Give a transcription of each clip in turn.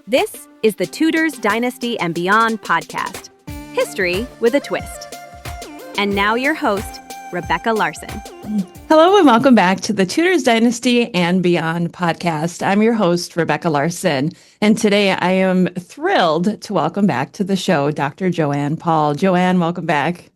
This is the Tudors, Dynasty, and Beyond podcast. History with a twist. And now your host, Rebecca Larson. Hello and welcome back to the Tudors, Dynasty, and Beyond podcast. I'm your host, Rebecca Larson. And today I am thrilled to welcome back to the show Dr. Joanne Paul. Joanne, welcome back.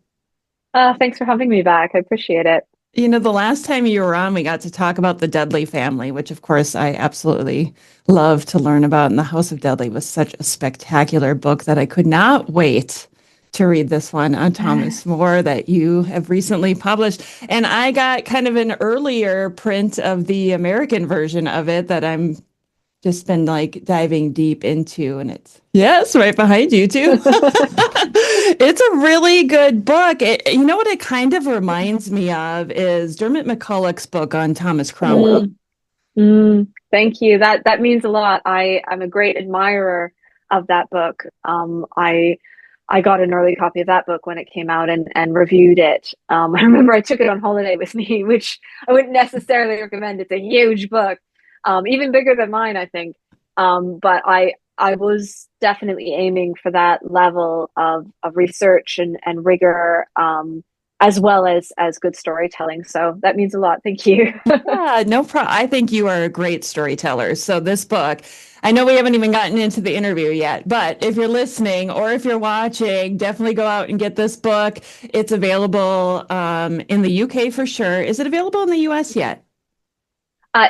Thanks for having me back. I appreciate it. You know, the last time you were on, we got to talk about the Dudley family, which, of course, I absolutely love to learn about. And The House of Dudley was such a spectacular book that I could not wait to read this one on Thomas More that you have recently published. And I got kind of an earlier print of the American version of it that I'm just been like diving deep into. And it's, yes, right behind you too. It's a really good book. You know what it kind of reminds me of is Dermot McCulloch's book on Thomas Cromwell. Thank you. That means a lot. I'm a great admirer of that book. I got an early copy of that book when it came out and reviewed it. I remember I took it on holiday with me, which I wouldn't necessarily recommend. It's a huge book, even bigger than mine, I think. But I was definitely aiming for that level of research and rigor, as well as good storytelling. So that means a lot. Thank you. Yeah, no problem. I think you are a great storyteller. So this book, I know we haven't even gotten into the interview yet, but if you're listening or if you're watching, definitely go out and get this book. It's available in the UK for sure. Is it available in the US yet?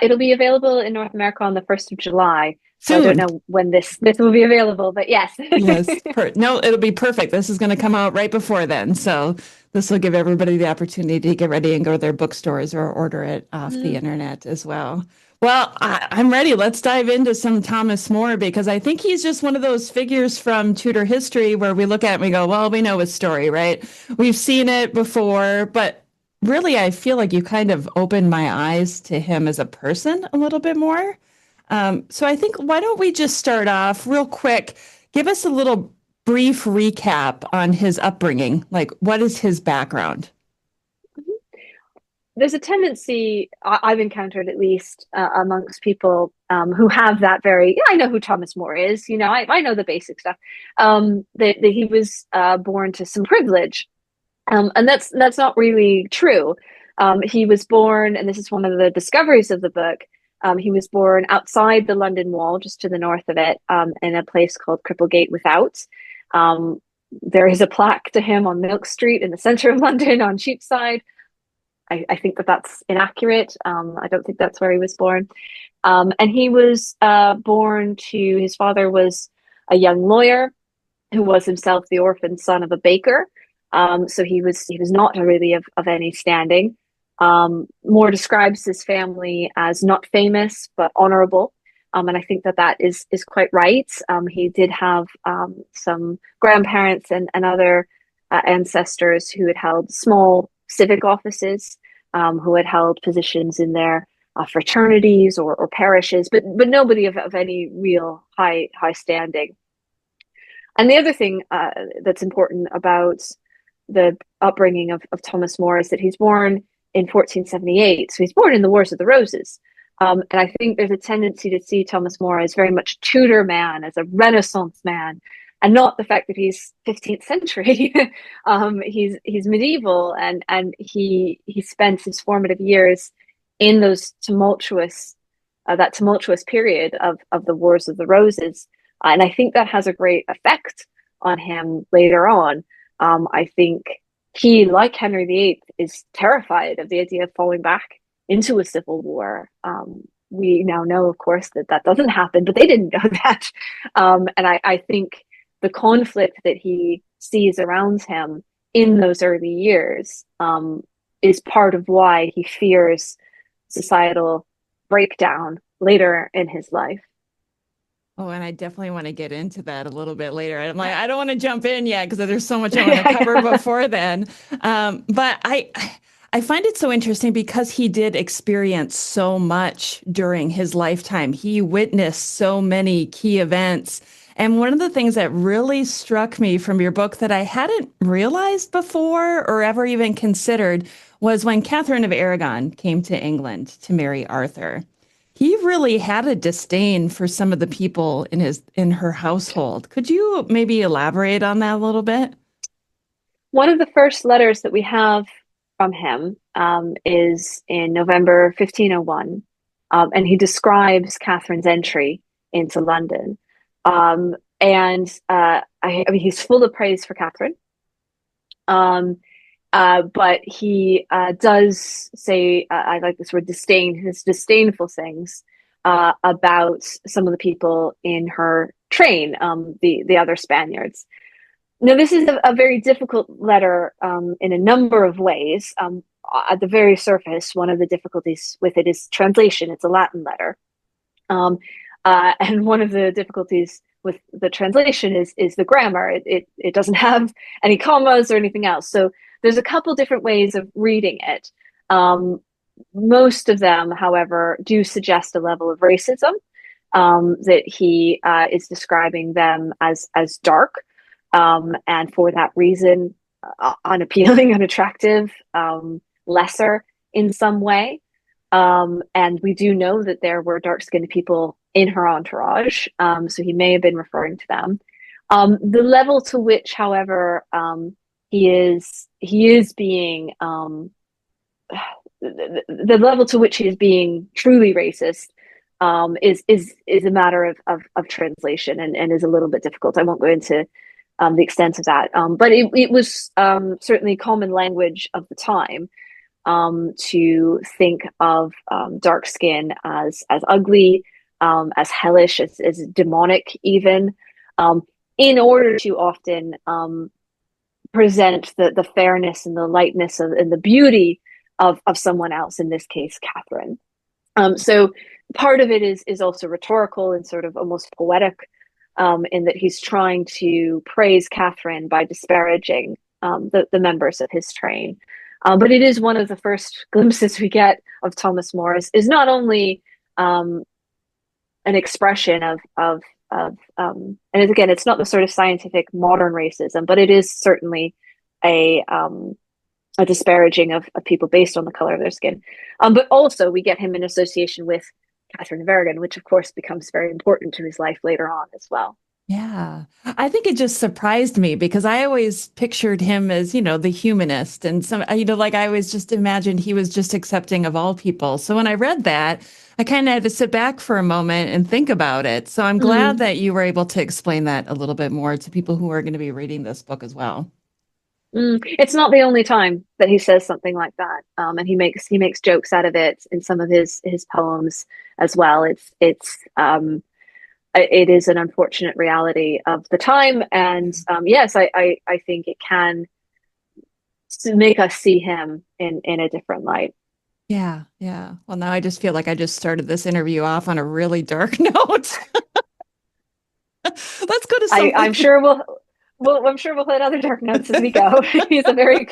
It'll be available in North America on the 1st of July. So Soon. I don't know when this will be available, but yes. Yes. No, it'll be perfect. This is going to come out right before then. So this will give everybody the opportunity to get ready and go to their bookstores or order it off the internet as well. Well, I'm ready. Let's dive into some Thomas More because I think he's just one of those figures from Tudor history where we look at it and we go, well, we know his story, right? We've seen it before, but really, I feel like you kind of opened my eyes to him as a person a little bit more. So I think why don't we just start off real quick, give us a little brief recap on his upbringing, like what is his background? There's a tendency I've encountered at least amongst people who have that very, I know who Thomas More is, I know the basic stuff, that he was born to some privilege. And that's not really true. He was born, and this is one of the discoveries of the book, he was born outside the London Wall, just to the north of it, in a place called Cripplegate Without. There is a plaque to him on Milk Street in the centre of London on Cheapside. I think that's inaccurate. I don't think that's where he was born. And he was born to, his father was a young lawyer who was himself the orphan son of a baker. So he was not really of any standing. More describes his family as not famous, but honorable. And I think that is quite right. He did have some grandparents and other ancestors who had held small civic offices, who had held positions in their fraternities or parishes, but nobody of any real high standing. And the other thing that's important about the upbringing of Thomas More is that he's born in 1478. So he's born in the Wars of the Roses. And I think there's a tendency to see Thomas More as very much a Tudor man, as a Renaissance man, and not the fact that he's 15th century. He's medieval, and he spent his formative years in those tumultuous period of the Wars of the Roses. And I think that has a great effect on him later on. I think he, like Henry VIII, is terrified of the idea of falling back into a civil war. We now know, of course, that doesn't happen, but they didn't know that. And I think the conflict that he sees around him in those early years is part of why he fears societal breakdown later in his life. Oh, and I definitely want to get into that a little bit later. I'm like, I don't want to jump in yet because there's so much I want to cover before then. But I find it so interesting because he did experience so much during his lifetime. He witnessed so many key events. And one of the things that really struck me from your book that I hadn't realized before or ever even considered was when Katherine of Aragon came to England to marry Arthur. he really had a disdain for some of the people in her household. Could you maybe elaborate on that a little bit? One of the first letters that we have from him is in November 1501, and he describes Catherine's entry into London. I mean, he's full of praise for Catherine. But he does say, I like this word disdain, his disdainful things about some of the people in her train, the other Spaniards. Now, this is a very difficult letter in a number of ways. At the very surface, one of the difficulties with it is translation. It's a Latin letter. And one of the difficulties with the translation is the grammar. It doesn't have any commas or anything else. So there's a couple different ways of reading it. Most of them, however, do suggest a level of racism, that he is describing them as dark, and for that reason, unappealing, unattractive, lesser in some way. And we do know that there were dark-skinned people in her entourage, so he may have been referring to them. The level to which, however, he is being the level to which he is being truly racist is a matter of translation, and is a little bit difficult. I won't go into the extent of that, but it was certainly common language of the time to think of dark skin as ugly, as hellish, as demonic, even, in order to often present the fairness and the lightness and the beauty of someone else, in this case, Catherine. So part of it is also rhetorical and sort of almost poetic, in that he's trying to praise Catherine by disparaging the members of his train. But it is one of the first glimpses we get of Thomas More is not only an expression of and again, it's not the sort of scientific modern racism, but it is certainly a disparaging of people based on the color of their skin. But also we get him in association with Katherine of Aragon, which of course becomes very important to his life later on as well. Yeah, I think it just surprised me because I always pictured him as, the humanist and like I always just imagined he was just accepting of all people. So when I read that, I kind of had to sit back for a moment and think about it. So I'm glad that you were able to explain that a little bit more to people who are going to be reading this book as well. It's not the only time that he says something like that, and he makes jokes out of it in some of his poems as well. It is an unfortunate reality of the time, and yes, I think it can make us see him in a different light. Yeah, yeah. Well, now I just feel like I just started this interview off on a really dark note. Let's go to something. I'm sure we'll hit other dark notes as we go. He's a very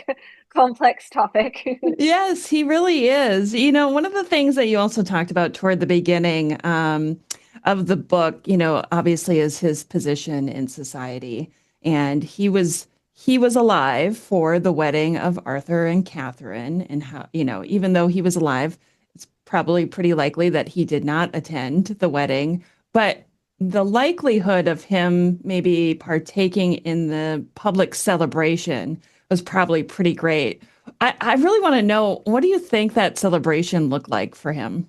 complex topic. Yes, he really is. One of the things that you also talked about toward the beginning of the book, obviously is his position in society. And he was alive for the wedding of Arthur and Catherine. And how, even though he was alive, it's probably pretty likely that he did not attend the wedding. But the likelihood of him maybe partaking in the public celebration was probably pretty great. I really want to know, what do you think that celebration looked like for him?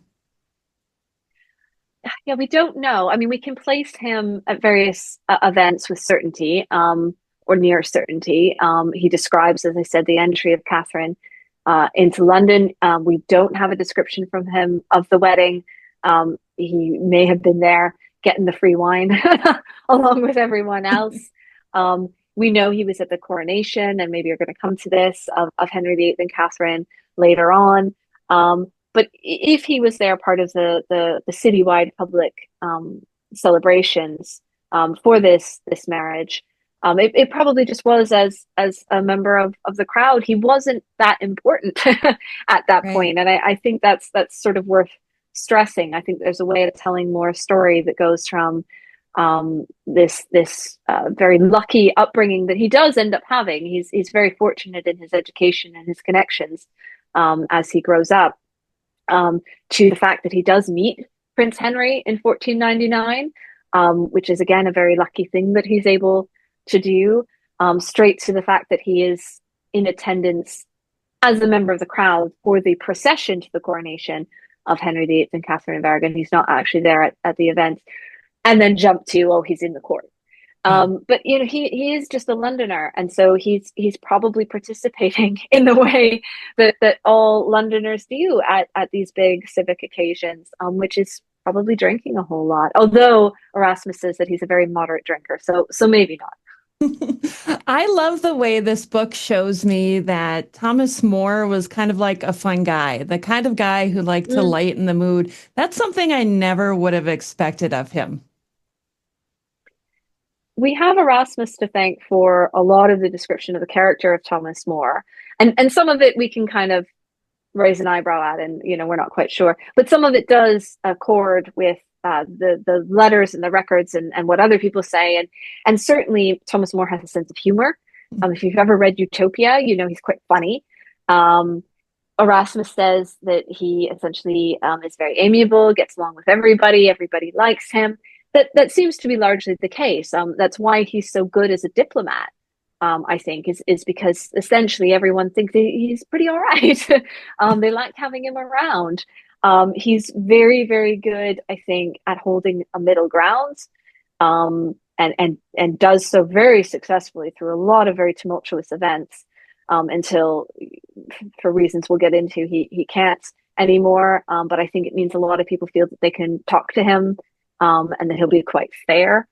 Yeah, we don't know. I mean, we can place him at various events with certainty, or near certainty. He describes, as I said, the entry of Catherine into London. We don't have a description from him of the wedding. He may have been there getting the free wine along with everyone else. We know he was at the coronation, and maybe you're going to come to this, of Henry VIII and Catherine later on. But if he was there, part of the citywide public celebrations for this marriage, it probably just was as a member of the crowd. He wasn't that important at that point, and I think that's sort of worth stressing. I think there's a way of telling more story that goes from this very lucky upbringing that he does end up having. He's very fortunate in his education and his connections as he grows up, to the fact that he does meet Prince Henry in 1499, which is again a very lucky thing that he's able to do, straight to the fact that he is in attendance as a member of the crowd for the procession to the coronation of Henry VIII and Catherine of Aragon. He's not actually there at the event. And then jump to, oh, he's in the court. But he is just a Londoner, and so he's probably participating in the way that all Londoners do at these big civic occasions, which is probably drinking a whole lot. Although Erasmus says that he's a very moderate drinker, so maybe not. I love the way this book shows me that Thomas More was kind of like a fun guy, the kind of guy who liked to lighten the mood. That's something I never would have expected of him. We have Erasmus to thank for a lot of the description of the character of Thomas More, and some of it we can kind of raise an eyebrow at, and we're not quite sure, but some of it does accord with the letters and the records and what other people say, and certainly Thomas More has a sense of humor. If you've ever read Utopia, he's quite funny. Erasmus says that he essentially is very amiable, gets along with everybody likes him. That seems to be largely the case. That's why he's so good as a diplomat, I think, is because essentially everyone thinks he's pretty all right. They like having him around. He's very, very good, I think, at holding a middle ground, and does so very successfully through a lot of very tumultuous events, until, for reasons we'll get into, he can't anymore. But I think it means a lot of people feel that they can talk to him, and that he'll be quite fair.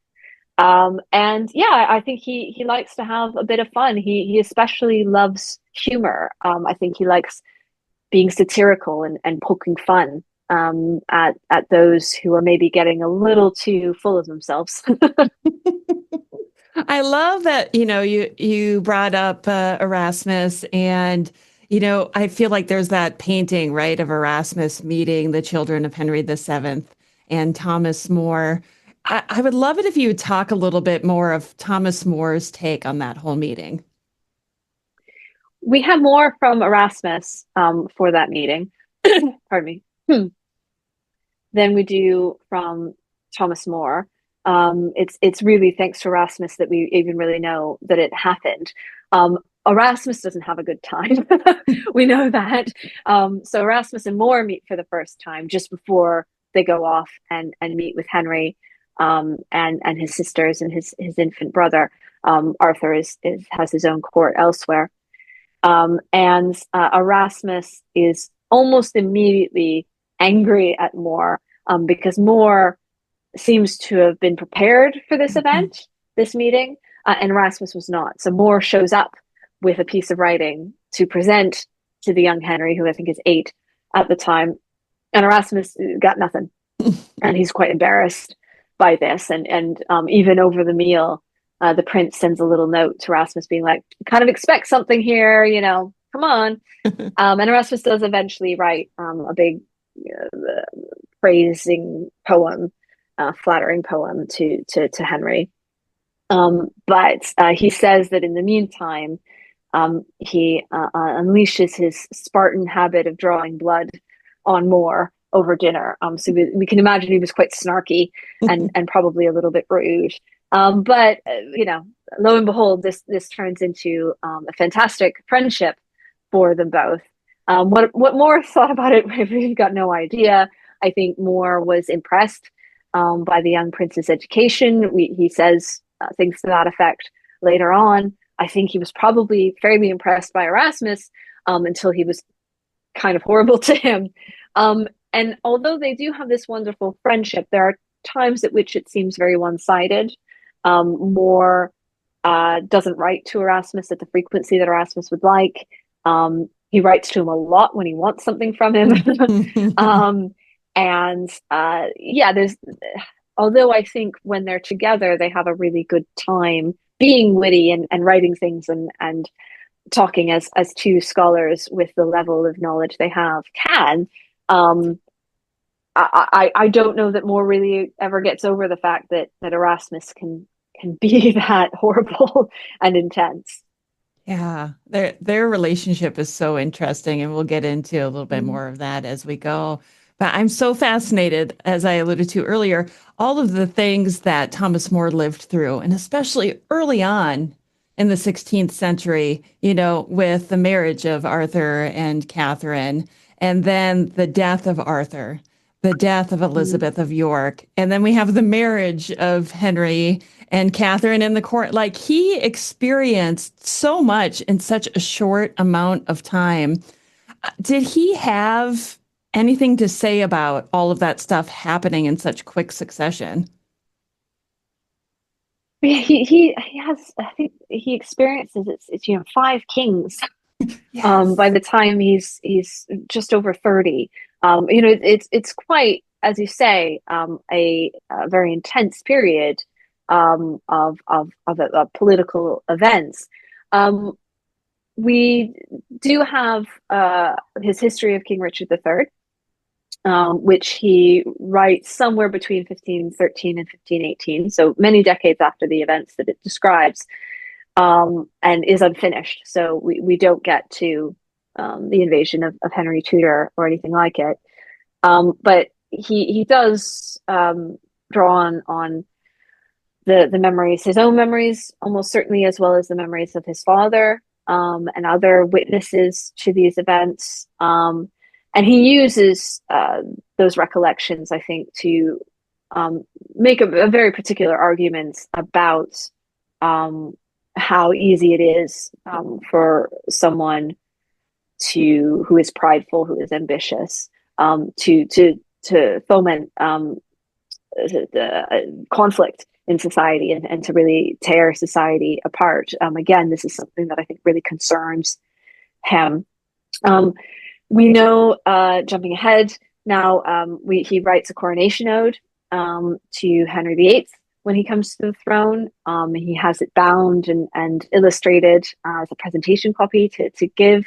And yeah, I think he likes to have a bit of fun. He especially loves humor. I think he likes being satirical and poking fun at those who are maybe getting a little too full of themselves. I love that, you brought up Erasmus, and, I feel like there's that painting, right, of Erasmus meeting the children of Henry VII and Thomas More. I would love it if you would talk a little bit more of Thomas More's take on that whole meeting. We have more from Erasmus for that meeting, pardon me, than we do from Thomas More. It's really thanks to Erasmus that we even really know that it happened. Erasmus doesn't have a good time. We know that. So Erasmus and More meet for the first time just before they go off and meet with Henry, and his sisters and his infant brother. Arthur has his own court elsewhere. And Erasmus is almost immediately angry at More, because More seems to have been prepared for this event, this meeting, and Erasmus was not. So More shows up with a piece of writing to present to the young Henry, who I think is 8 at the time, and Erasmus got nothing. And he's quite embarrassed by this. And even over the meal, the prince sends a little note to Erasmus being like, kind of expect something here, come on. And Erasmus does eventually write a big praising poem, flattering poem to Henry. But he says that in the meantime, he unleashes his Spartan habit of drawing blood on More over dinner. So we can imagine he was quite snarky and probably a little bit rude. But lo and behold, this turns into a fantastic friendship for them both. What More thought about it, we've got no idea. I think More was impressed by the young prince's education. He says things to that effect later on. I think he was probably fairly impressed by Erasmus until he was kind of horrible to him. And although they do have this wonderful friendship, there are times at which it seems very one-sided. More doesn't write to Erasmus at the frequency that Erasmus would like. He writes to him a lot when he wants something from him. There's, although I think when they're together, they have a really good time being witty and writing things and talking as two scholars with the level of knowledge they have can. I don't know that More really ever gets over the fact that Erasmus can be that horrible and intense. Yeah, their relationship is so interesting, and we'll get into a little bit more of that as we go. But I'm so fascinated, as I alluded to earlier, all of the things that Thomas More lived through, and especially early on in the 16th century, with the marriage of Arthur and Catherine, and then the death of Arthur, the death of Elizabeth of York, and then we have the marriage of Henry and Catherine in the court. Like, he experienced so much in such a short amount of time. Did he have anything to say about all of that stuff happening in such quick succession? He has, I think he experiences it's five kings Yes. by the time he's just over 30. It's quite, as you say, a very intense period of political events. Um, we do have his history of King Richard III, which he writes somewhere between 1513 and 1518, so many decades after the events that it describes, and is unfinished. So we don't get to the invasion of Henry Tudor or anything like it. But he does draw on the memories, his own memories, almost certainly, as well as the memories of his father, and other witnesses to these events. And he uses those recollections, I think, to make a very particular argument about how easy it is for someone who is prideful, who is ambitious, to foment the conflict in society, and to really tear society apart. Again, this is something that I think really concerns him. We know, jumping ahead now, he writes a coronation ode to Henry VIII when he comes to the throne. He has it bound and illustrated as a presentation copy to give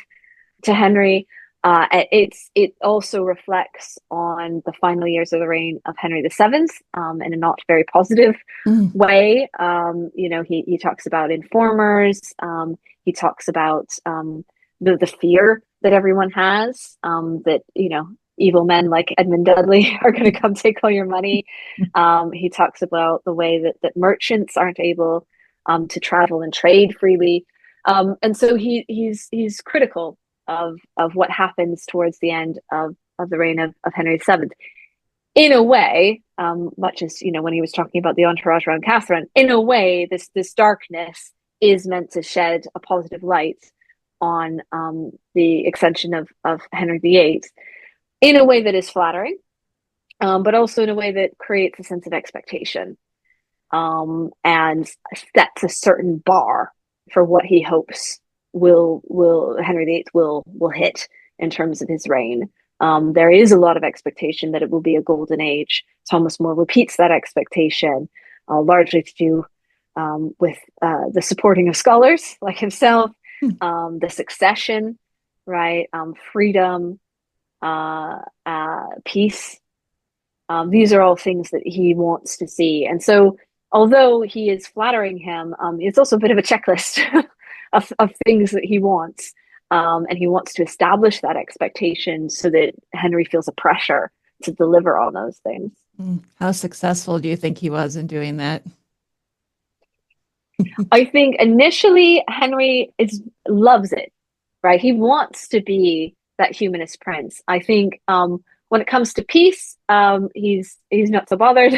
to Henry. It also reflects on the final years of the reign of Henry VII, in a not very positive way. He talks about informers. He talks about the fear that everyone has, that evil men like Edmund Dudley are going to come take all your money. He talks about the way that merchants aren't able to travel and trade freely, and so he's critical of what happens towards the end of the reign of Henry VII. In a way, much as when he was talking about the entourage around Catherine, in a way, this darkness is meant to shed a positive light on the extension of Henry VIII, in a way that is flattering, but also in a way that creates a sense of expectation, and sets a certain bar for what he hopes will Henry VIII will hit in terms of his reign. There is a lot of expectation that it will be a golden age. Thomas More repeats that expectation, largely to do with the supporting of scholars like himself, the succession, right? Freedom, peace. These are all things that he wants to see. And so, although he is flattering him, it's also a bit of a checklist of things that he wants. And he wants to establish that expectation so that Henry feels a pressure to deliver on those things. How successful do you think he was in doing that? I think initially Henry loves it, right? He wants to be that humanist prince. I think when it comes to peace, he's not so bothered.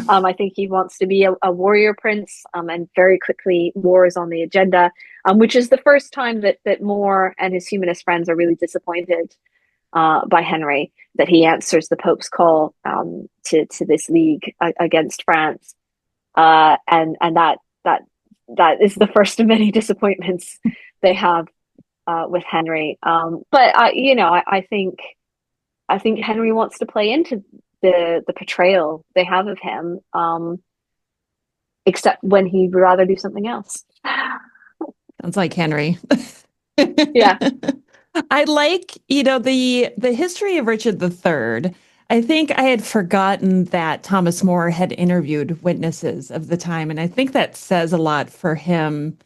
I think he wants to be a warrior prince, and very quickly war is on the agenda, which is the first time that More and his humanist friends are really disappointed by Henry, that he answers the Pope's call to this league against France, and that is the first of many disappointments they have with Henry. But I think Henry wants to play into the portrayal they have of him, except when he'd rather do something else. Sounds like Henry. Yeah. I like, the history of Richard III. I think I had forgotten that Thomas More had interviewed witnesses of the time, and I think that says a lot for him,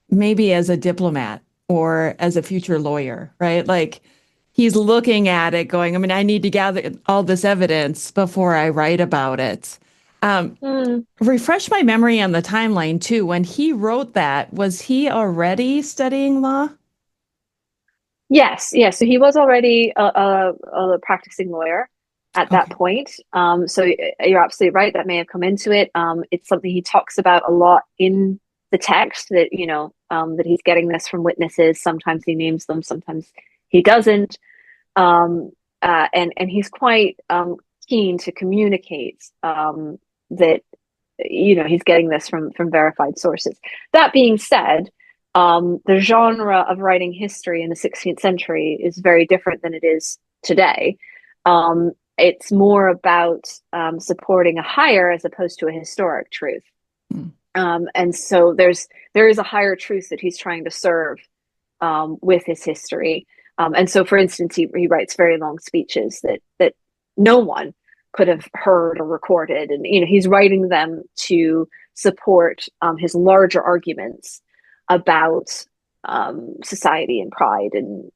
maybe as a diplomat or as a future lawyer, right? Like, he's looking at it going, I mean, I need to gather all this evidence before I write about it. Refresh my memory on the timeline too. When he wrote that, was he already studying law? Yes, yes. So he was already a practicing lawyer at that Okay. point. So you're absolutely right. That may have come into it. It's something he talks about a lot in the text that, that he's getting this from witnesses. Sometimes he names them, sometimes he doesn't. And he's quite keen to communicate that, he's getting this from verified sources. That being said, the genre of writing history in the 16th century is very different than it is today. It's more about supporting a higher as opposed to a historic truth. Mm. And so there is a higher truth that he's trying to serve with his history. And so, for instance, he writes very long speeches that no one could have heard or recorded, and he's writing them to support his larger arguments about society and pride and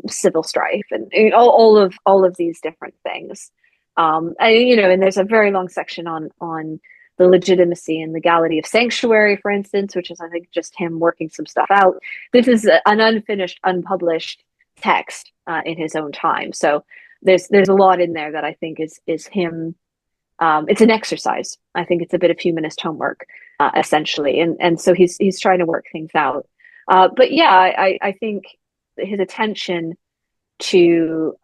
civil strife and all of these different things. And there's a very long section on the legitimacy and legality of sanctuary, for instance, which is, I think, just him working some stuff out. This is an unfinished, unpublished text in his own time. So there's a lot in there that I think is him. It's an exercise. I think it's a bit of humanist homework, essentially, and so he's trying to work things out. But yeah, I think his attention to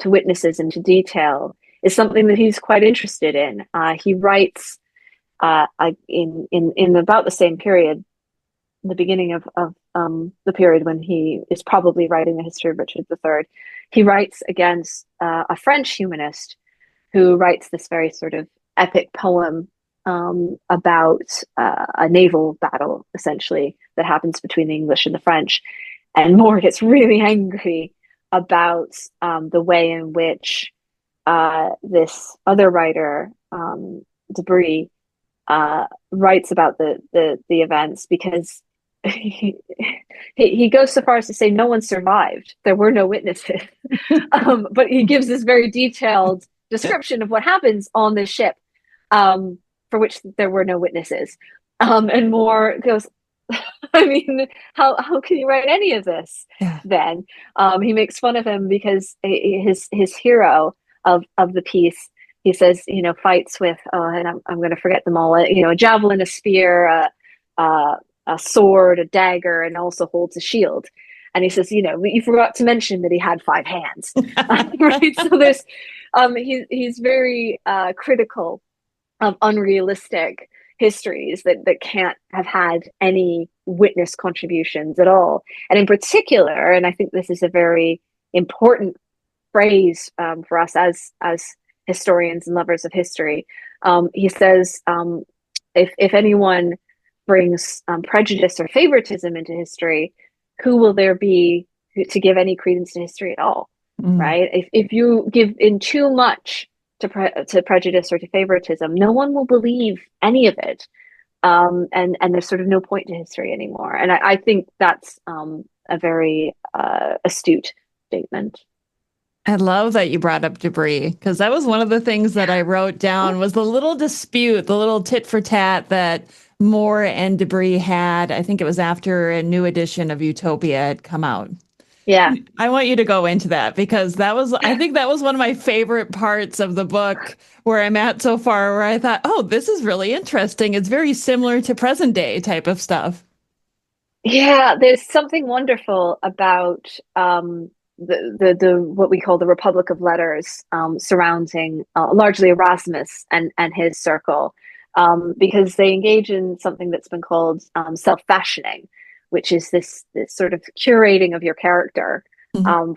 witnesses and to detail is something that he's quite interested in. He writes in about the same period, the beginning of the period when he is probably writing the history of Richard III. He writes against a French humanist who writes this very sort of epic poem about a naval battle, essentially, that happens between the English and the French. And More gets really angry about the way in which this other writer, Debris, writes about the events, because he goes so far as to say no one survived. There were no witnesses. But he gives this very detailed description of what happens on this ship, for which there were no witnesses. And More goes, I mean, how can you write any of this then? He makes fun of him because his hero of the piece, he says, fights with, and I'm going to forget them all, a javelin, a spear, a sword, a dagger, and also holds a shield. And he says, you forgot to mention that he had 5 hands. Right? So there's, he's very critical of unrealistic histories that can't have had any witness contributions at all. And in particular, and I think this is a very important phrase for us as historians and lovers of history, he says, if anyone brings prejudice or favoritism into history, who will there be to give any credence to history at all? Right? If you give in too much to prejudice or to favoritism, no one will believe any of it, and there's sort of no point to history anymore. And I think that's a very astute statement. I love that you brought up Debris, because that was one of the things that I wrote down was the little dispute, the little tit for tat that More and Debris had. I think it was after a new edition of Utopia had come out. Yeah. I want you to go into that, because I think that was one of my favorite parts of the book where I'm at so far, where I thought, oh, this is really interesting. It's very similar to present day type of stuff. Yeah, there's something wonderful about the what we call the Republic of Letters, surrounding largely Erasmus and his circle, because they engage in something that's been called self-fashioning, which is this sort of curating of your character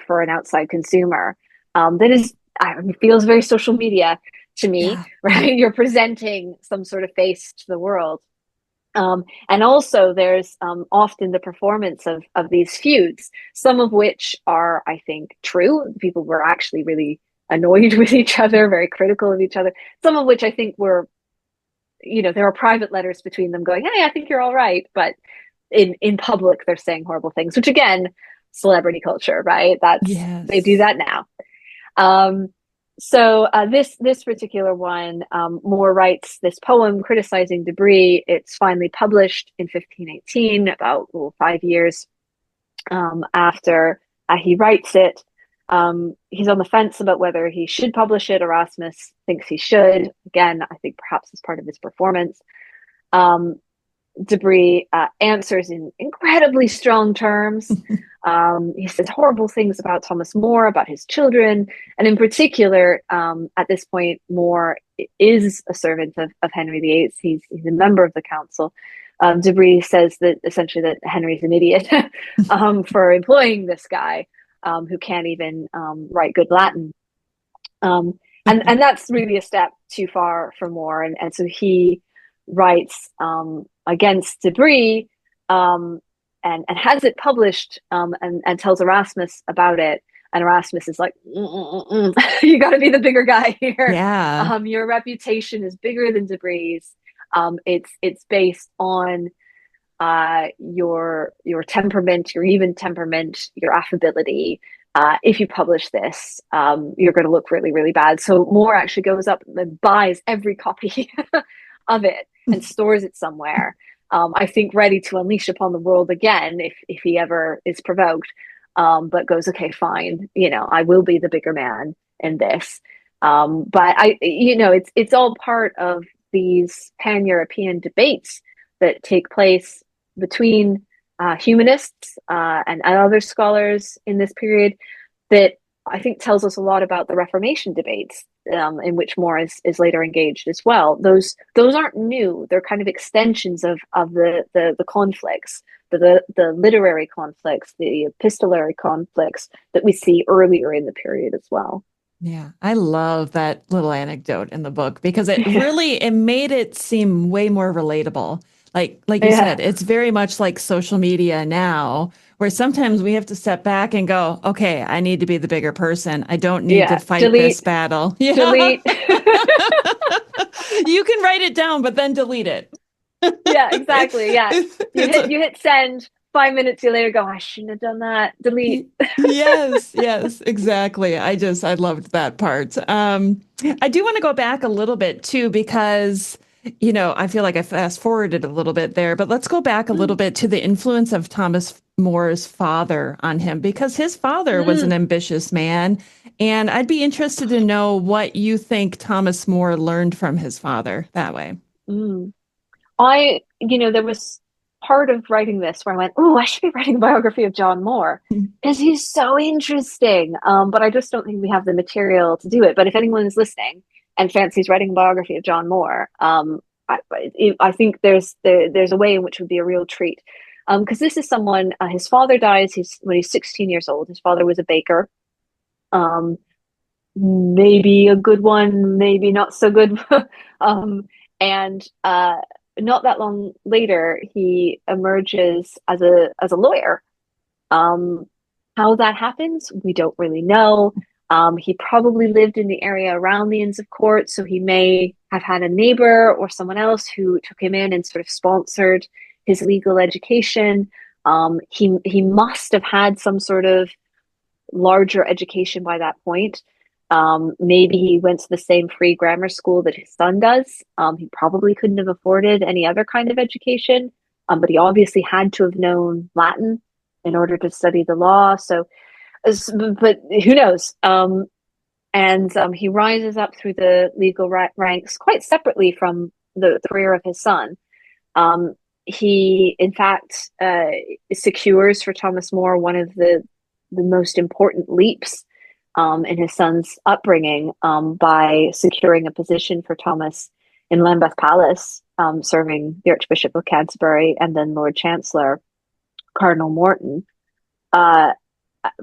for an outside consumer, that is, feels very social media to me. Yeah. Right? You're presenting some sort of face to the world. And also there's often the performance of these feuds, some of which are, I think, true. People were actually really annoyed with each other, very critical of each other. Some of which I think were, there are private letters between them going, hey, I think you're all right. But in public, they're saying horrible things, which again, celebrity culture, right? They do Yes. that now. Um, this particular one, Moore writes this poem criticizing Debris. It's finally published in 1518, about 5 years after he writes it. He's on the fence about whether he should publish it. Erasmus thinks he should. Again, I think perhaps as part of his performance. Um, Debris answers in incredibly strong terms. He says horrible things about Thomas More, about his children, and in particular, at this point, More is a servant of Henry VIII. He's a member of the council. Debris says that essentially that Henry's an idiot for employing this guy who can't even write good Latin. And that's really a step too far for More, and so he writes against Debris and has it published and tells Erasmus about it. And Erasmus is like, you got to be the bigger guy here. Yeah. Your reputation is bigger than Debris's. It's based on your temperament, your even temperament, your affability. If you publish this, you're going to look really, really bad. So More actually goes up and buys every copy of it and stores it somewhere. I think ready to unleash upon the world again if he ever is provoked. But goes, okay, fine. I will be the bigger man in this. But it's all part of these pan-European debates that take place between humanists and other scholars in this period that I think tells us a lot about the Reformation debates in which More is later engaged as well. Those aren't new. They're kind of extensions of the conflicts, the literary conflicts, the epistolary conflicts that we see earlier in the period as well. Yeah, I love that little anecdote in the book because it made it seem way more relatable. Like you said, it's very much like social media now, where sometimes we have to step back and go, okay, I need to be the bigger person. I don't need to fight this battle. Yeah. Delete. You can write it down, but then delete it. Yeah, exactly. Yeah. You hit send. 5 minutes later, go, I shouldn't have done that. Delete. Yes, exactly. I loved that part. I do want to go back a little bit too, because, I feel like I fast forwarded a little bit there, but let's go back a little bit to the influence of Thomas More's father on him, because his father was an ambitious man. And I'd be interested to know what you think Thomas More learned from his father that way. There was part of writing this where I went, oh, I should be writing a biography of John Moore because he's so interesting. But I just don't think we have the material to do it. But if anyone is listening and fancies writing a biography of John Moore, I think there's a way in which it would be a real treat. Because this is someone, his father dies when he's 16 years old. His father was a baker. Maybe a good one, maybe not so good. And not that long later, he emerges as a lawyer. How that happens, we don't really know. He probably lived in the area around the Inns of Court, so he may have had a neighbor or someone else who took him in and sort of sponsored his legal education. He must have had some sort of larger education by that point. Maybe he went to the same free grammar school that his son does. He probably couldn't have afforded any other kind of education, but he obviously had to have known Latin in order to study the law. But who knows? And he rises up through the legal ranks quite separately from the career of his son. He, in fact, secures for Thomas More one of the most important leaps in his son's upbringing by securing a position for Thomas in Lambeth Palace, serving the Archbishop of Canterbury and then Lord Chancellor Cardinal Morton,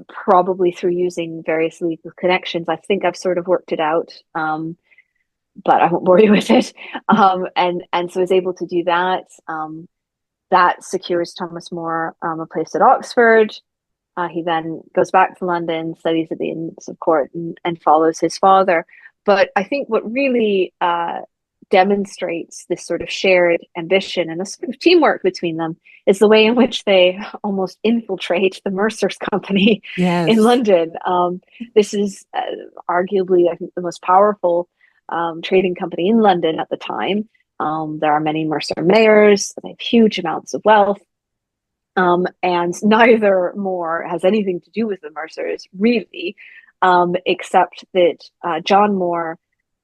probably through using various legal connections. I think I've sort of worked it out, but I won't bore you with it. And so is able to do that. That secures Thomas More a place at Oxford. He then goes back to London, studies at the Inns of Court, and follows his father. But I think what really demonstrates this sort of shared ambition and a sort of teamwork between them is the way in which they almost infiltrate the Mercer's company in Yes. London. This is arguably, I think, the most powerful trading company in London at the time. There are many Mercer mayors. They have huge amounts of wealth. And neither More has anything to do with the Mercers, really, except that John More,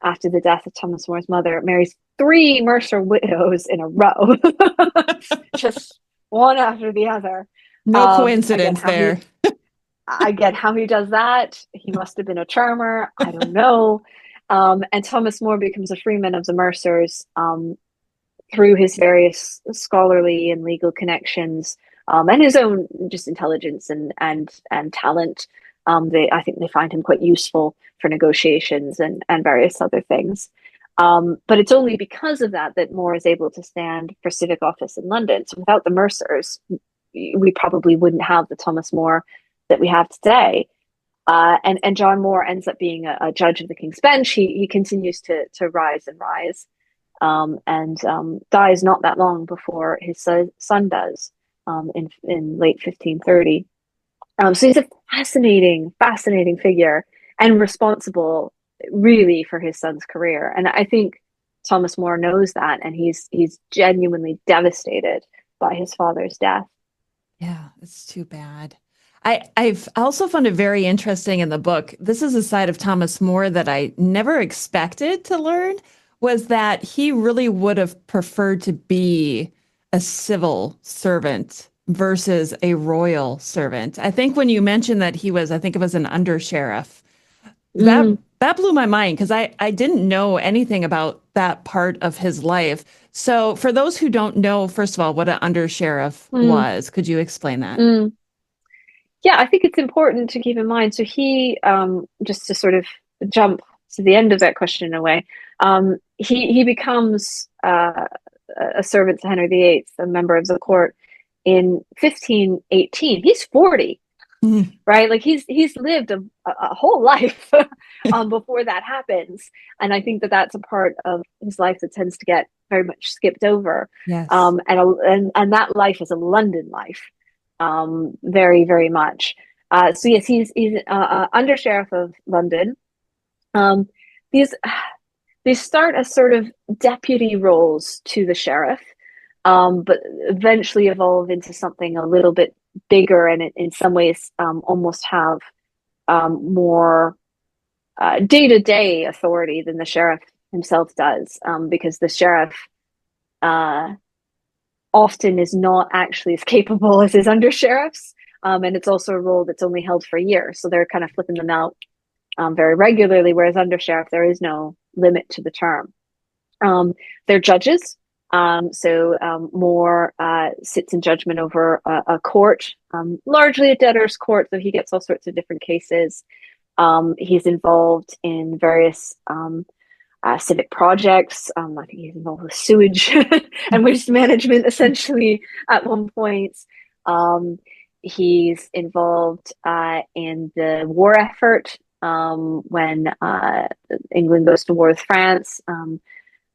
after the death of Thomas More's mother, marries three Mercer widows in a row, just one after the other. No Again, coincidence there. how he does that, he must have been a charmer. I don't know. And Thomas More becomes a freeman of the Mercers through his various scholarly and legal connections, and his own just intelligence and talent. I think they find him quite useful for negotiations and various other things. But it's only because of that that More is able to stand for civic office in London. So without the Mercers, we probably wouldn't have the Thomas More that we have today. And John More ends up being a judge of the King's Bench. He continues to rise and rise, and dies not that long before his son does, in late 1530. So he's a fascinating figure and responsible really for his son's career. And I think Thomas More knows that, and he's genuinely devastated by his father's death. Yeah, it's too bad. I've also found it very interesting in the book. This is a side of Thomas More that I never expected to learn, was that he really would have preferred to be a civil servant versus a royal servant. I think when you mentioned that he was, I think it was an under sheriff, that blew my mind because I didn't know anything about that part of his life. So for those who don't know, first of all, what an under sheriff was, could you explain that? Yeah, I think it's important to keep in mind. So he, just to sort of jump to the end of that question in a way, he becomes a servant to Henry VIII, a member of the court, in 1518. He's 40, right? Like he's lived a whole life before that happens, and I think that that's a part of his life that tends to get very much skipped over. Yes. And that life is a London life. Very, very much. So yes, he's under sheriff of London. These start as sort of deputy roles to the sheriff, but eventually evolve into something a little bit bigger, and in some ways almost have more day-to-day authority than the sheriff himself does, because the sheriff often is not actually as capable as his under sheriffs, and it's also a role that's only held for a year, so they're kind of flipping them out very regularly, whereas under sheriff there is no limit to the term. They're judges, so More sits in judgment over a court, largely a debtor's court, so he gets all sorts of different cases. He's involved in various civic projects. I think he's involved with sewage and waste management, essentially, at one point. He's involved in the war effort when England goes to war with France.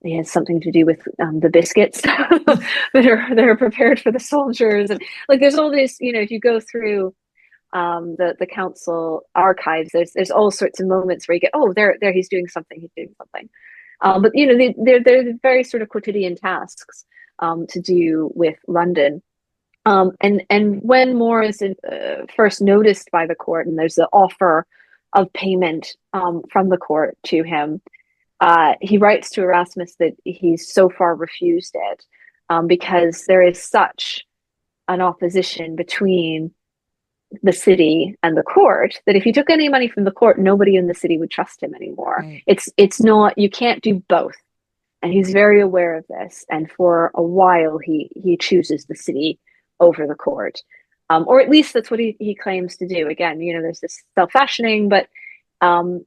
He has something to do with the biscuits that are prepared for the soldiers, and like there's all this. If you go through the council archives, there's all sorts of moments where you get, oh, there he's doing something. But they're very sort of quotidian tasks to do with London. And when More is first noticed by the court, and there's the offer of payment from the court to him, he writes to Arasmus that he's so far refused it because there is such an opposition between the city and the court that if he took any money from the court, nobody in the city would trust him anymore. Right. It's not, you can't do both, and he's very aware of this. And for a while, he chooses the city over the court, or at least that's what he claims to do. Again, there's this self-fashioning, but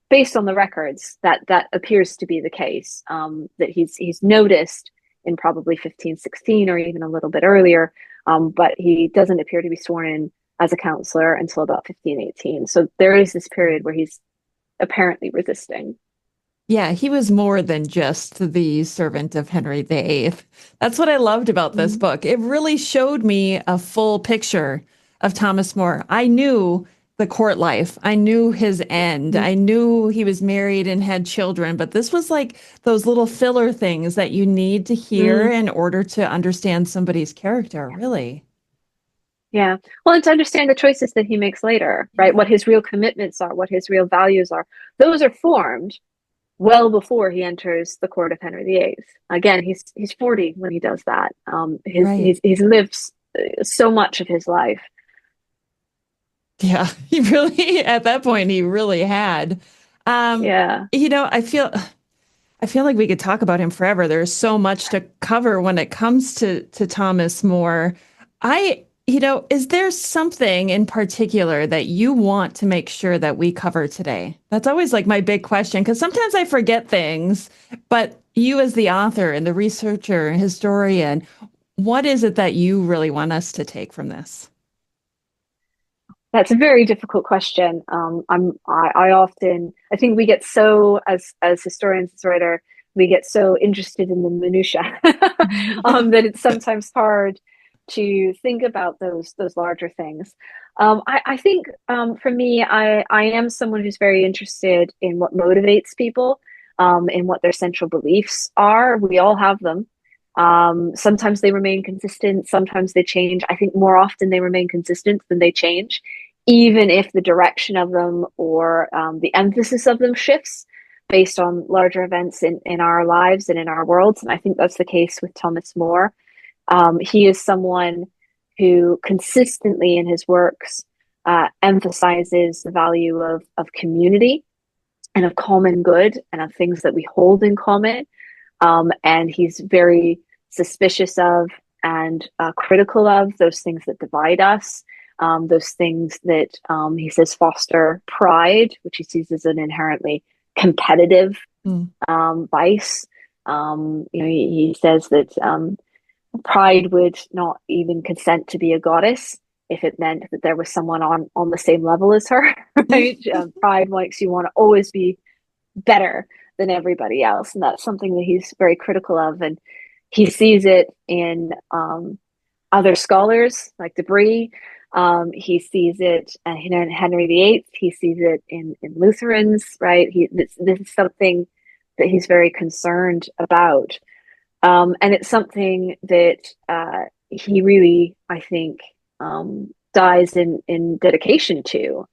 based on the records, that appears to be the case. That he's noticed in probably 1516 or even a little bit earlier, but he doesn't appear to be sworn in as a counselor until about 1518. So there is this period where he's apparently resisting. Yeah, he was more than just the servant of Henry VIII. That's what I loved about this Mhm. book. It really showed me a full picture of Thomas More. I knew the court life. I knew his end. Mhm. I knew he was married and had children, but this was like those little filler things that you need to hear Mm. in order to understand somebody's character, really. Yeah. Well, and to understand the choices that he makes later, right? Yeah. What his real commitments are, what his real values are. Those are formed well before he enters the court of Henry VIII. Again, he's 40 when he does that. Right. He's lived so much of his life. Yeah, he really, at that point, he really had. Um, Yeah. I feel like we could talk about him forever. There's so much to cover when it comes to Thomas More. Is there something in particular that you want to make sure that we cover today? That's always like my big question, because sometimes I forget things, but you as the author and the researcher, historian, what is it that you really want us to take from this? That's a very difficult question. I often, I think we get so, as historians, as writer, we get so interested in the minutia that it's sometimes hard to think about those larger things. I think for me, I am someone who's very interested in what motivates people, in what their central beliefs are. We all have them. Sometimes they remain consistent, sometimes they change. I think more often they remain consistent than they change, even if the direction of them or the emphasis of them shifts based on larger events in our lives and in our worlds. And I think that's the case with Thomas More. He is someone who consistently in his works emphasizes the value of community and of common good and of things that we hold in common. And he's very suspicious of and critical of those things that divide us, those things that he says foster pride, which he sees as an inherently competitive Mm. vice. He says that pride would not even consent to be a goddess if it meant that there was someone on the same level as her, right? Pride makes you want to always be better than everybody else, and that's something that he's very critical of. And he sees it in other scholars like Debris. He sees it in Henry VIII. He sees it in Lutherans, right? This is something that he's very concerned about. And it's something that he really, I think, dies in dedication to.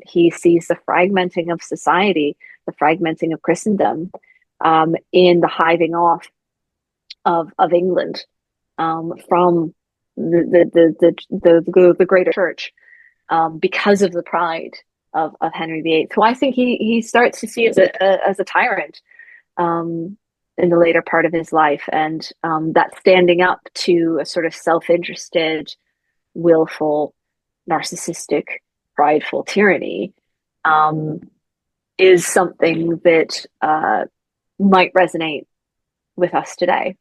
He sees the fragmenting of society, the fragmenting of Christendom, in the hiving off of England from the greater church because of the pride of Henry VIII, who I think he starts to see as a tyrant in the later part of his life, and that standing up to a sort of self-interested, willful, narcissistic, prideful tyranny um, is something that might resonate with us today.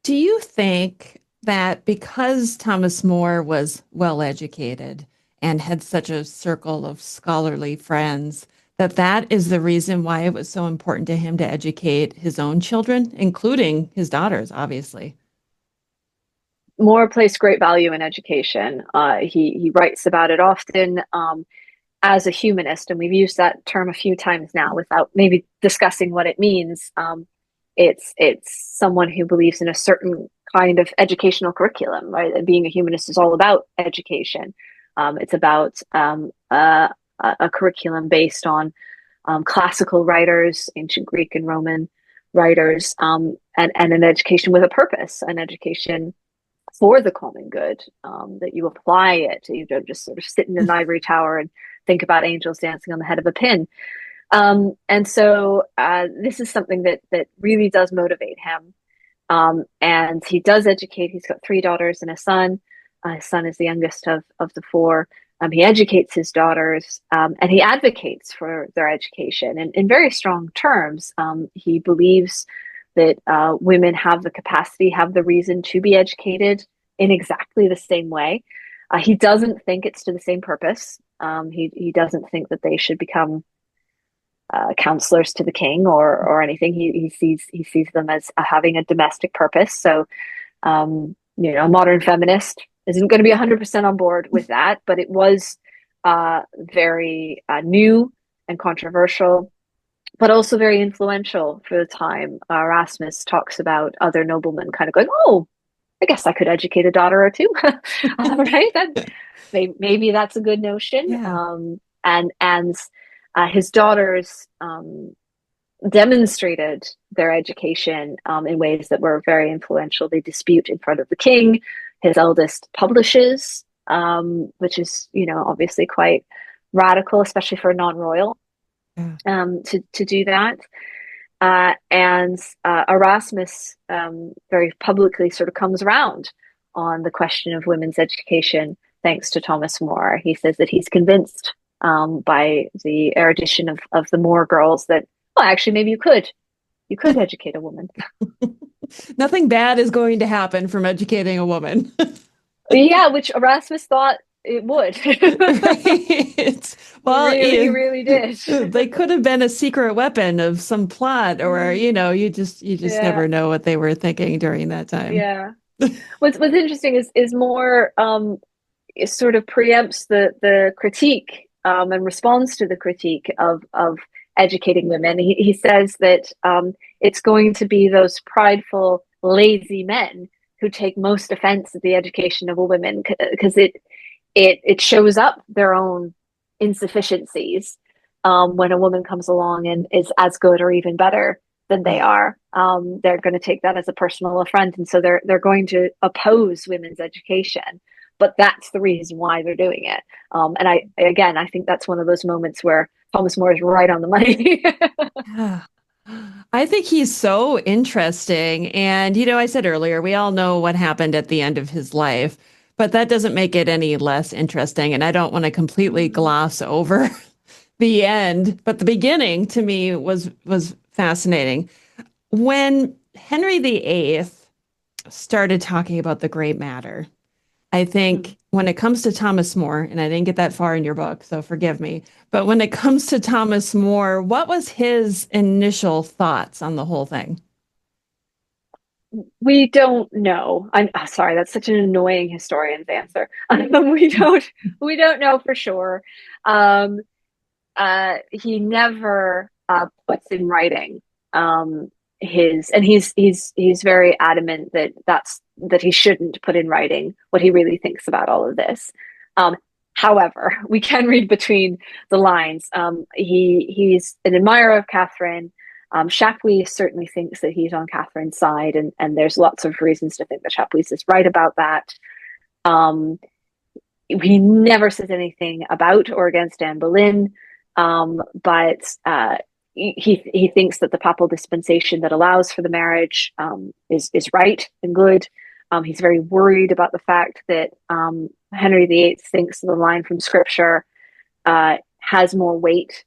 Do you think that because Thomas More was well educated and had such a circle of scholarly friends, that that is the reason why it was so important to him to educate his own children, including his daughters, obviously? More placed great value in education. He writes about it often as a humanist, and we've used that term a few times now without maybe discussing what it means. It's someone who believes in a certain kind of educational curriculum, right? And being a humanist is all about education. It's about a curriculum based on classical writers, ancient Greek and Roman writers, and an education with a purpose, an education for the common good, that you apply it. You don't just sort of sit in an ivory tower and think about angels dancing on the head of a pin. And so this is something that really does motivate him. And he does educate. He's got three daughters and a son. His son is the youngest of the four. He educates his daughters, and he advocates for their education in very strong terms. He believes that women have the capacity, have the reason to be educated in exactly the same way. He doesn't think it's to the same purpose. He doesn't think that they should become counselors to the king or anything. He sees them as having a domestic purpose. So, a modern feminist isn't going to be 100% on board with that, but it was very new and controversial, but also very influential for the time. Erasmus talks about other noblemen kind of going, "Oh, I guess I could educate a daughter or two." Right? Maybe that's a good notion. Yeah. And his daughters demonstrated their education in ways that were very influential. They dispute in front of the king. His eldest publishes, which is, obviously quite radical, especially for a non-royal, to do that. And Erasmus very publicly sort of comes around on the question of women's education, thanks to Thomas More. He says that he's convinced by the erudition of the More girls that, well, actually, maybe you could educate a woman. Nothing bad is going to happen from educating a woman. Yeah, which Erasmus thought it would. Right. Well, he really did. They could have been a secret weapon of some plot, or you just never know what they were thinking during that time. Yeah. What's interesting is More sort of preempts the critique and responds to the critique of educating women. He says that it's going to be those prideful, lazy men who take most offense at the education of a woman, because it shows up their own insufficiencies when a woman comes along and is as good or even better than they are. They're going to take that as a personal affront, and so they're going to oppose women's education. But that's the reason why they're doing it. And I think that's one of those moments where Thomas More is right on the money. Yeah. I think he's so interesting. And, I said earlier, we all know what happened at the end of his life, but that doesn't make it any less interesting. And I don't want to completely gloss over the end, but the beginning to me was fascinating. When Henry VIII started talking about the great matter, I think when it comes to Thomas More, and I didn't get that far in your book, so forgive me, but when it comes to Thomas More, what was his initial thoughts on the whole thing? We don't know. I'm sorry, that's such an annoying historian's answer. We don't know for sure. He never puts in writing he's very adamant that he shouldn't put in writing what he really thinks about all of this. However, we can read between the lines. He's an admirer of Catherine. Chapuis certainly thinks that he's on Catherine's side, and there's lots of reasons to think that Chapuis is right about that. He never says anything about or against Anne Boleyn, but he thinks that the papal dispensation that allows for the marriage is right and good. He's very worried about the fact that Henry VIII thinks the line from Scripture has more weight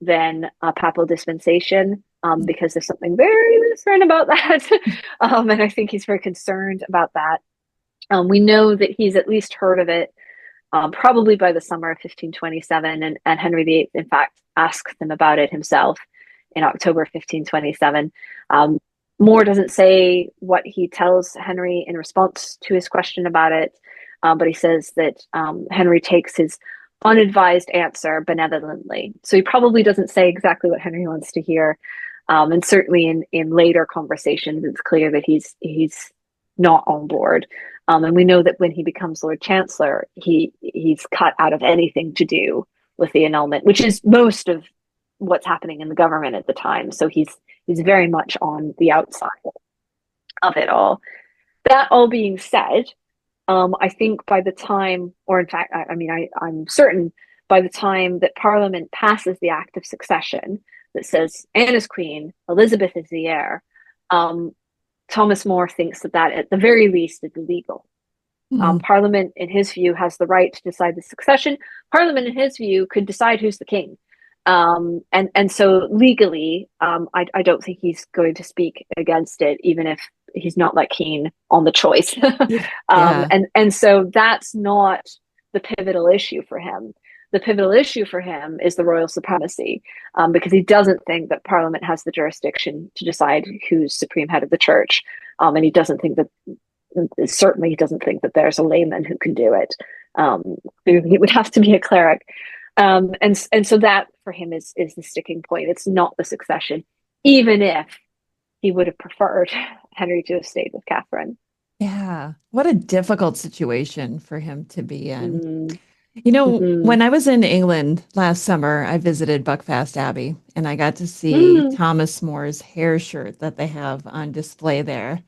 than a papal dispensation, because there's something very Lutheran about that. And I think he's very concerned about that. We know that he's at least heard of it probably by the summer of 1527, and Henry VIII, in fact, asks him about it himself in October 1527. More doesn't say what he tells Henry in response to his question about it, but he says that Henry takes his unadvised answer benevolently. So he probably doesn't say exactly what Henry wants to hear. And certainly in later conversations, it's clear that he's not on board. And we know that when he becomes Lord Chancellor, he's cut out of anything to do with the annulment, which is most of what's happening in the government at the time. So he's very much on the outside of it all. That all being said, I think by the time, or in fact, I'm certain by the time that Parliament passes the Act of Succession that says Anne is Queen, Elizabeth is the heir, Thomas More thinks that at the very least is illegal. Parliament, in his view, has the right to decide the succession. Parliament, in his view, could decide who's the king. And so legally, I don't think he's going to speak against it, even if he's not that keen on the choice. Yeah. And so that's not the pivotal issue for him. the pivotal issue for him is the royal supremacy, because he doesn't think that Parliament has the jurisdiction to decide who's supreme head of the church, and he doesn't think that certainly he doesn't think that there's a layman who can do it. He would have to be a cleric, and so that for him is the sticking point. It's not the succession, even if he would have preferred Henry to have stayed with Catherine. Yeah. What a difficult situation for him to be in. Mm. You know, Mm-hmm. when I was in England last summer, I visited Buckfast Abbey and I got to see Mm. Thomas More's hair shirt that they have on display there.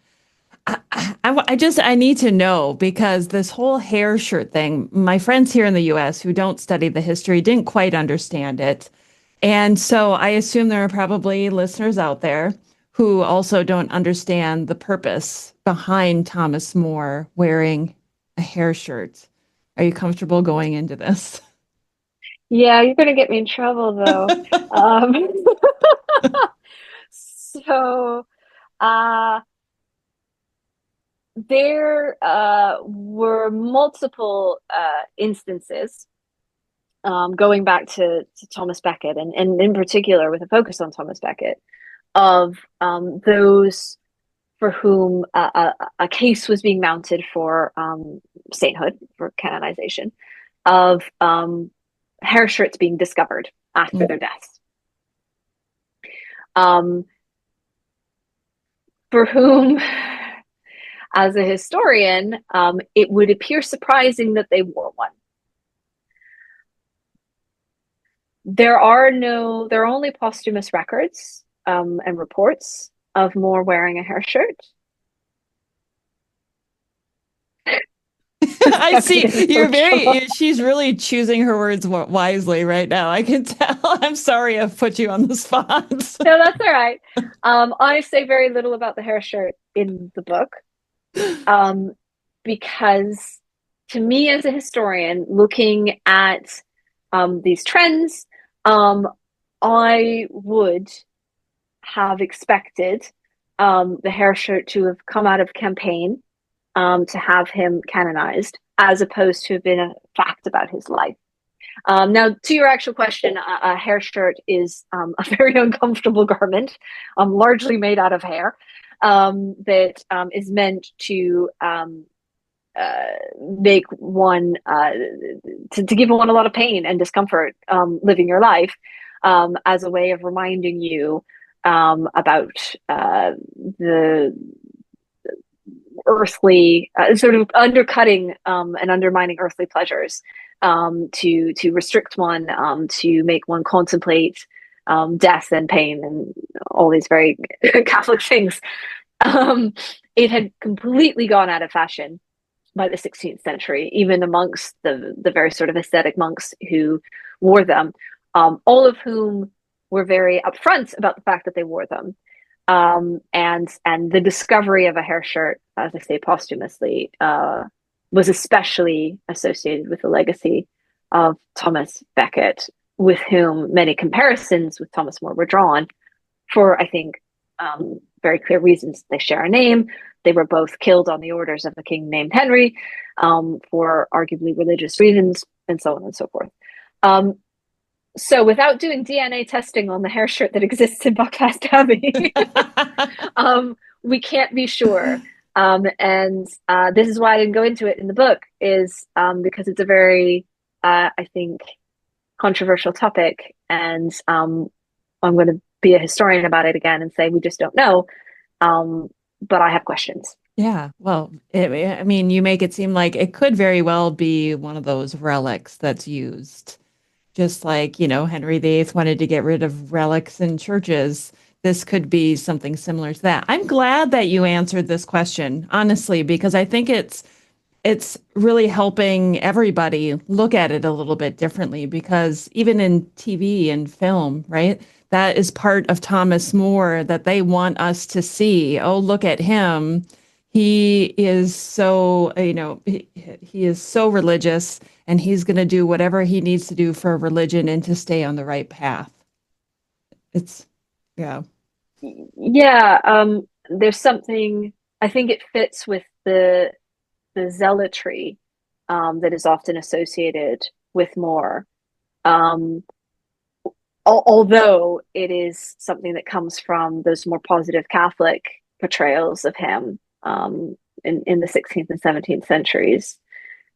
I need to know because this whole hair shirt thing, my friends here in the US who don't study the history didn't quite understand it. And so I assume there are probably listeners out there who also don't understand the purpose behind Thomas More wearing a hair shirt. Are you comfortable going into this? Yeah, you're gonna get me in trouble though. Um, so uh, there were multiple instances, going back to Thomas Becket, and in particular with a focus on Thomas Becket, of those for whom a case was being mounted for sainthood, for canonization, of hair shirts being discovered after their deaths. Um, for whom, as a historian, it would appear surprising that they wore one. There are only posthumous records and reports of Moore wearing a hair shirt. I see she's really choosing her words wisely right now. I can tell. I'm sorry I've put you on the spot. No, that's all right. I say very little about the hair shirt in the book, because to me as a historian, looking at these trends, I would have expected the hair shirt to have come out of campaign to have him canonized, as opposed to have been a fact about his life. Now, to your actual question, a hair shirt is a very uncomfortable garment, largely made out of hair, that is meant to make one, to give one a lot of pain and discomfort living your life, as a way of reminding you about the earthly, sort of undercutting and undermining earthly pleasures, to restrict one, to make one contemplate death and pain and all these very Catholic things. It had completely gone out of fashion by the 16th century, even amongst the very sort of ascetic monks who wore them, all of whom were very upfront about the fact that they wore them. And the discovery of a hair shirt, as I say, posthumously, was especially associated with the legacy of Thomas Becket, with whom many comparisons with Thomas More were drawn for, I think, very clear reasons. They share a name. They were both killed on the orders of a king named Henry, for arguably religious reasons, and so on and so forth. So without doing DNA testing on the hair shirt that exists in Buckfast Abbey, we can't be sure. And this is why I didn't go into it in the book, is because it's a very, I think, controversial topic. And I'm going to be a historian about it again and say we just don't know. But I have questions. Yeah, well, I mean, you make it seem like it could very well be one of those relics that's used. Just like, Henry VIII wanted to get rid of relics in churches. This could be something similar to that. I'm glad that you answered this question, honestly, because I think it's really helping everybody look at it a little bit differently, because even in TV and film, right? That is part of Thomas More that they want us to see. Oh, look at him. He is so, he is so religious, and he's going to do whatever he needs to do for religion and to stay on the right path. Yeah. Yeah, there's something, I think it fits with the zealotry that is often associated with More, Um, although it is something that comes from those more positive Catholic portrayals of him in the 16th and 17th centuries,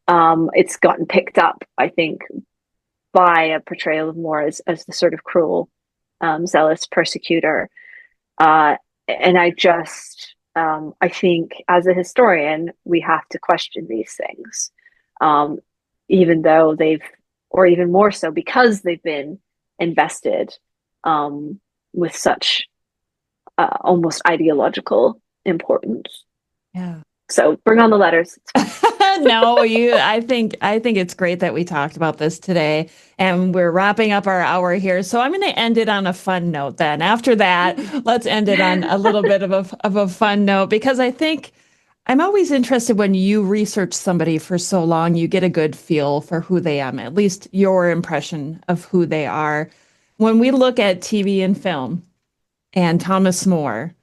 it's gotten picked up, I think, by a portrayal of More as the sort of cruel, zealous persecutor. And I think as a historian, we have to question these things, even though or even more so because they've been invested with such almost ideological importance. Yeah. So bring on the letters. No, I think it's great that we talked about this today, and we're wrapping up our hour here. So I'm going to end it on a fun note then. After that, let's end it on a little bit of a fun note, because I think I'm always interested when you research somebody for so long, you get a good feel for who they are, at least your impression of who they are. When we look at TV and film and Thomas More,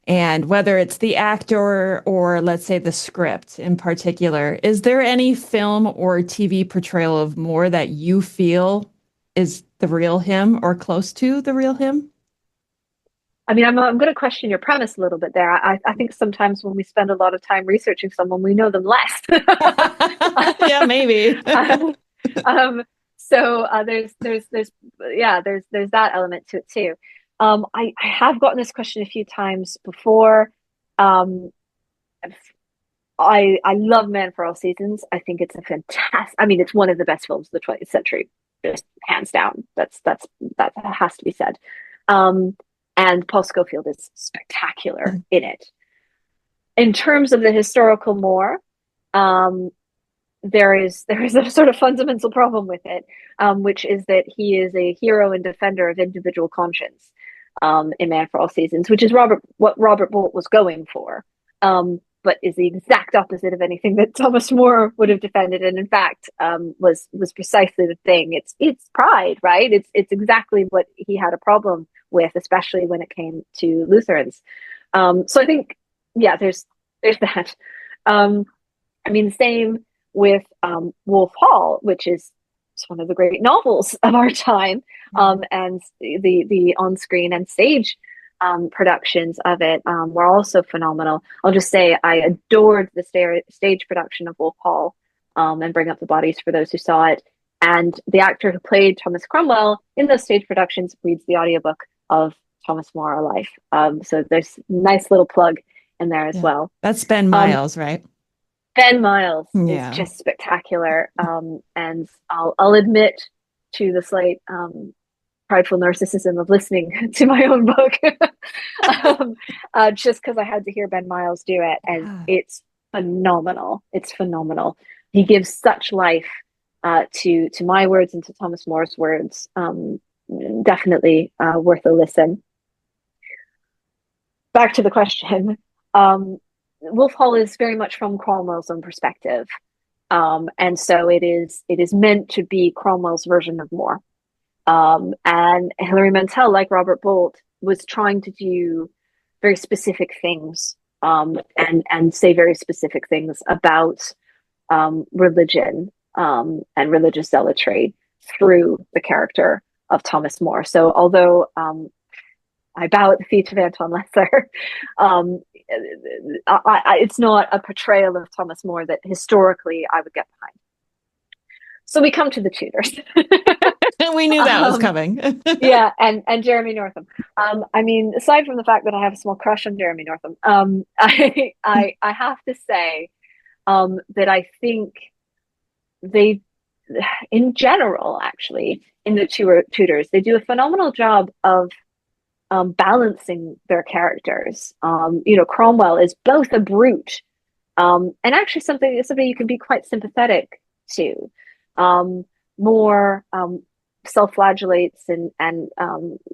and whether it's the actor or, let's say, the script in particular, is there any film or TV portrayal of More that you feel is the real him or close to the real him? I mean, I'm going to question your premise a little bit there. I think sometimes when we spend a lot of time researching someone, we know them less. Yeah, maybe. So there's that element to it too. I have gotten this question a few times before. I love Man for All Seasons. I think it's a fantastic. I mean, it's one of the best films of the 20th century, just hands down. That has to be said. And Paul Scofield is spectacular in it. In terms of the historical More, there is a sort of fundamental problem with it, which is that he is a hero and defender of individual conscience in Man for All Seasons, which is what Robert Bolt was going for, but is the exact opposite of anything that Thomas More would have defended, and in fact was precisely the thing. It's pride, right? It's exactly what he had a problem with, especially when it came to Lutherans. So I think, yeah, there's that. I mean, same with Wolf Hall, which is one of the great novels of our time, and the on-screen and stage productions of it were also phenomenal. I'll just say I adored the stage production of Wolf Hall, and Bring Up the Bodies for those who saw it. And the actor who played Thomas Cromwell in those stage productions reads the audiobook of Thomas More, Our Life. So there's a nice little plug in there as well. That's Ben Miles, right? Ben Miles is just spectacular. And I'll admit to the slight prideful narcissism of listening to my own book, just because I had to hear Ben Miles do it. And it's phenomenal. It's phenomenal. He gives such life to my words and to Thomas More's words. Definitely worth a listen. Back to the question. Wolf Hall is very much from Cromwell's own perspective. And so it is meant to be Cromwell's version of More. And Hilary Mantel, like Robert Bolt, was trying to do very specific things and say very specific things about religion and religious zealotry through the character of Thomas More. So although I bow at the feet of Anton Lesser, it's not a portrayal of Thomas More that historically I would get behind. So we come to the Tudors. We knew that was coming. Yeah, and Jeremy Northam. I mean, aside from the fact that I have a small crush on Jeremy Northam, I have to say that I think they, in general, actually, in the Tudors, they do a phenomenal job of balancing their characters. Cromwell is both a brute and actually somebody you can be quite sympathetic to. More self-flagellates and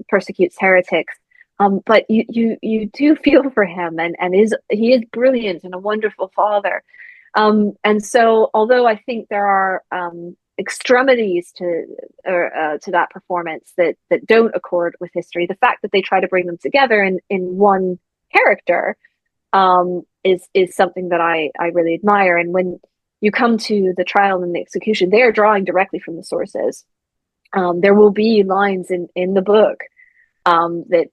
persecutes heretics, but you do feel for him, and he is brilliant and a wonderful father. And so, although I think there are extremities to that performance that don't accord with history, the fact that they try to bring them together in one character is something that I really admire. And when you come to the trial and the execution, they are drawing directly from the sources. There will be lines in the book that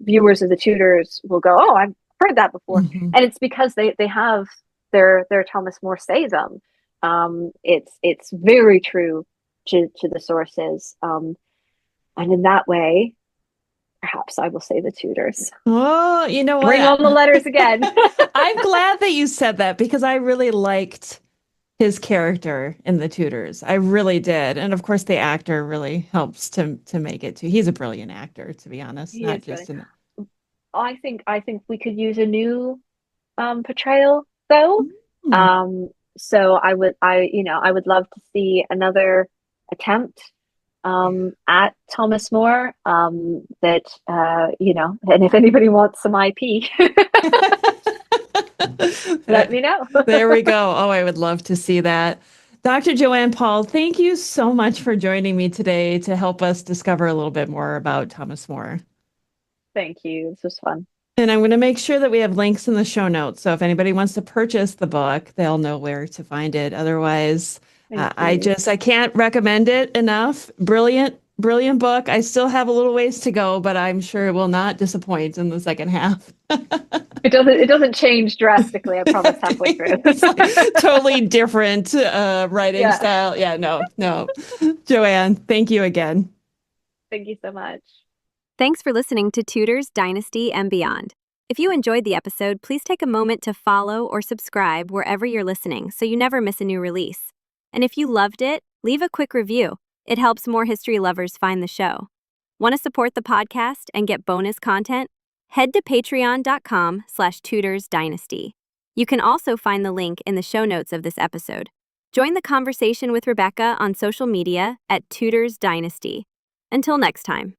viewers of the Tudors will go, "Oh, I've heard that before," Mhm. and it's because they have their Thomas More say them. It's very true to the sources, and in that way, perhaps I will say the Tudors. Oh, you know Bring what? on the letters again. I'm glad that you said that because I really liked his character in the Tudors. I really did. And of course the actor really helps to make it too. He's a brilliant actor, to be honest, He not is just brilliant. in I think we could use a new portrayal though. Hmm. Um, so I would love to see another attempt Yeah. at Thomas More. That and if anybody wants some IP, let me know. There we go. Oh, I would love to see that. Dr. Joanne Paul, thank you so much for joining me today to help us discover a little bit more about Thomas More. Thank you. This was fun. And I'm going to make sure that we have links in the show notes. So if anybody wants to purchase the book, they'll know where to find it. Otherwise, Thank you. I can't recommend it enough. Brilliant, brilliant book. I still have a little ways to go, but I'm sure it will not disappoint in the second half. It doesn't change drastically, I promise, halfway through. It's like totally different writing Yeah. style. Yeah, no, no. Joanne, thank you again. Thank you so much. Thanks for listening to Tudors, Dynasty, and Beyond. If you enjoyed the episode, please take a moment to follow or subscribe wherever you're listening so you never miss a new release. And if you loved it, leave a quick review. It helps more history lovers find the show. Want to support the podcast and get bonus content? Head to patreon.com/tudorsdynasty. You can also find the link in the show notes of this episode. Join the conversation with Rebecca on social media at Tudors Dynasty. Until next time.